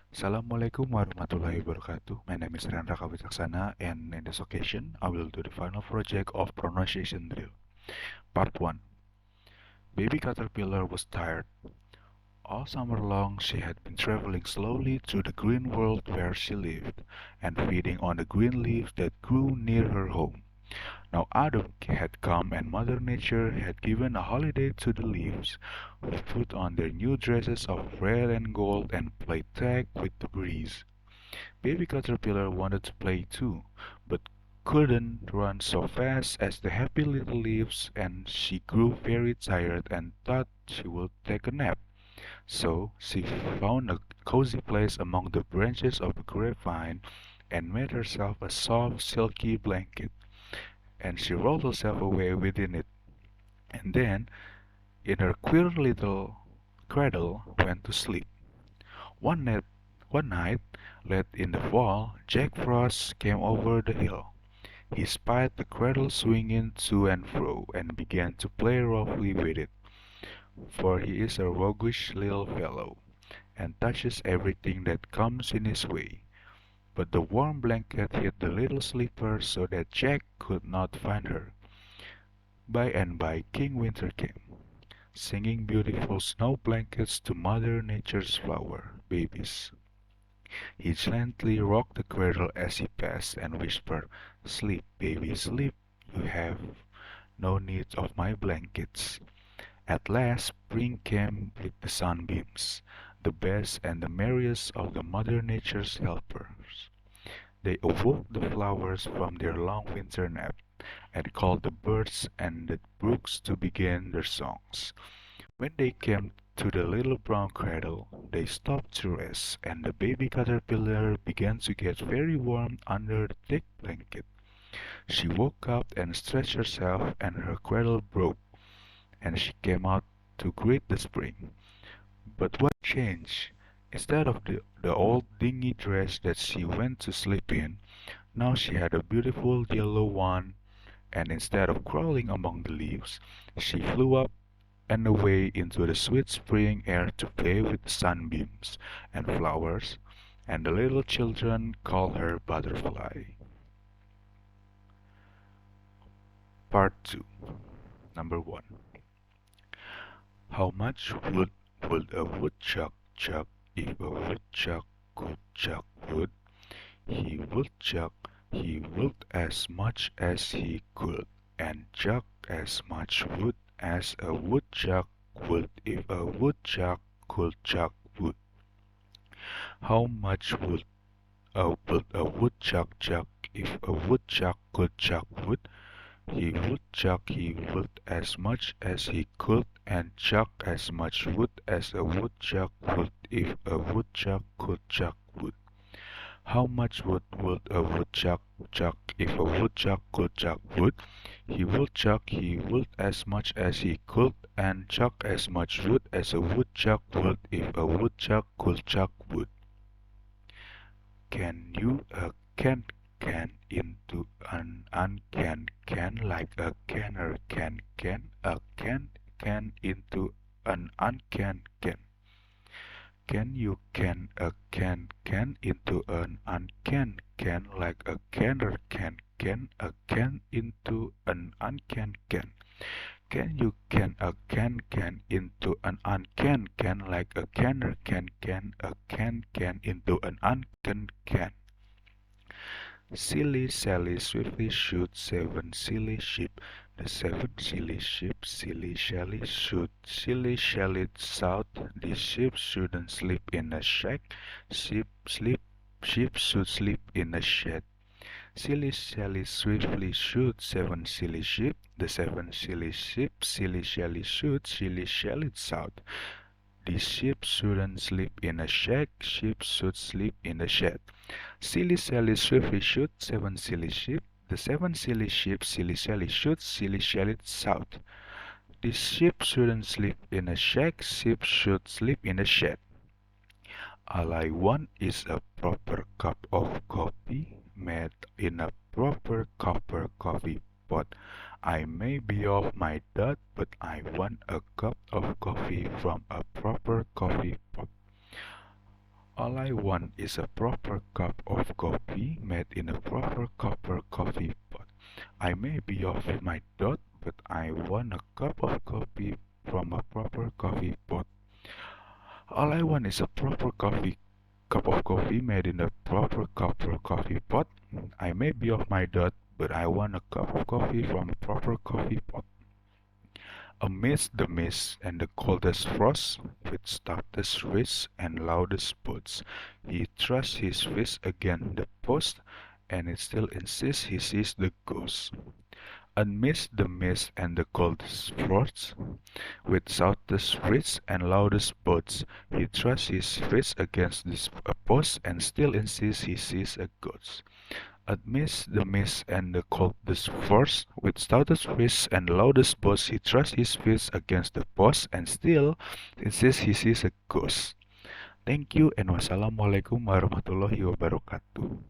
Assalamualaikum warahmatullahi wabarakatuh. My name is Rayhan Racha Wicaksana, and in this occasion, I will do the final project of pronunciation drill. Part 1. Baby Caterpillar was tired. All summer long, she had been traveling slowly through the green world where she lived, and feeding on the green leaves that grew near her home. Now autumn had come, and Mother Nature had given a holiday to the leaves, who put on their new dresses of red and gold and played tag with the breeze. Baby Caterpillar wanted to play too, but couldn't run so fast as the happy little leaves, and she grew very tired and thought she would take a nap. So she found a cozy place among the branches of a grapevine and made herself a soft, silky blanket, and she rolled herself away within it, and then, in her queer little cradle, went to sleep. One night, one night, late in the fall, Jack Frost came over the hill. He spied the cradle swinging to and fro, and began to play roughly with it, for he is a roguish little fellow, and touches everything that comes in his way. But the warm blanket hid the little sleeper so that Jack could not find her. By and by King Winter came, singing beautiful snow blankets to Mother Nature's flower babies. He gently rocked the cradle as he passed and whispered, "Sleep, baby, sleep. You have no need of my blankets." At last spring came with the sunbeams, the best and the merriest of the Mother Nature's helpers. They awoke the flowers from their long winter nap, and called the birds and the brooks to begin their songs. When they came to the little brown cradle, they stopped to rest, and the baby caterpillar began to get very warm under the thick blanket. She woke up and stretched herself, and her cradle broke, and she came out to greet the spring. But what changed? Instead of the old dingy dress that she went to sleep in, now she had a beautiful yellow one, and instead of crawling among the leaves, she flew up and away into the sweet spring air to play with the sunbeams and flowers, and the little children call her Butterfly. Part 2. Number 1. How much would a woodchuck chuck if a woodchuck could chuck wood? He would as much as he could, and chuck as much wood as a woodchuck would if a woodchuck could chuck wood. How much would a woodchuck chuck if a woodchuck could chuck wood? He would as much as he could, and chuck as much wood as a woodchuck would if a woodchuck could chuck wood. How much would a woodchuck chuck if a woodchuck could chuck wood? He would as much as he could, and chuck as much wood as a woodchuck would if a woodchuck could chuck wood. Can you can into an can like a canner can a can into an can? Can you can a can into an can like a canner can a can into an can? Can you can a can into an can like a canner can a can into an can? Silly Sally swiftly shot 7 silly sheep. The 7 silly sheep, silly Sally shoot, silly Sally south. The sheep shouldn't sleep in a shack. Sheep should sleep in a shed. Silly Sally swiftly shoot 7 silly sheep. The 7 silly sheep, silly Sally shoot, silly Sally south. The sheep shouldn't sleep in a shack. Sheep should sleep in a shed. Silly Sally swiftly shoot 7 silly sheep. The 7 silly sheep, silly Sally shoots, silly Sally south. The sheep shouldn't sleep in a shack. Sheep should sleep in a shed. All I want is a proper cup of coffee made in a proper copper coffee pot. I may be off my dot, but I want a cup of coffee from a proper coffee pot. All I want is a proper cup of coffee made in a proper copper coffee pot. I may be off my dot, but I want a cup of coffee from a proper coffee pot. All I want is a proper cup of coffee made in a proper copper coffee pot. I may be off my dot, but I want a cup of coffee from a proper coffee pot. Amidst the mist and the coldest frost, with stoutest wrists and loudest boots, he thrusts his fist against the post, and it still insists he sees the ghost. Amidst the mist and the coldest frost, with stoutest wrists and loudest boots, he thrusts his fist against this post, and still insists he sees a ghost. Amidst the mist and the coldest force, with stoutest fists and loudest boasts, he thrusts his fist against the post and still insists he sees a ghost. Thank you and wassalamualaikum warahmatullahi wabarakatuh.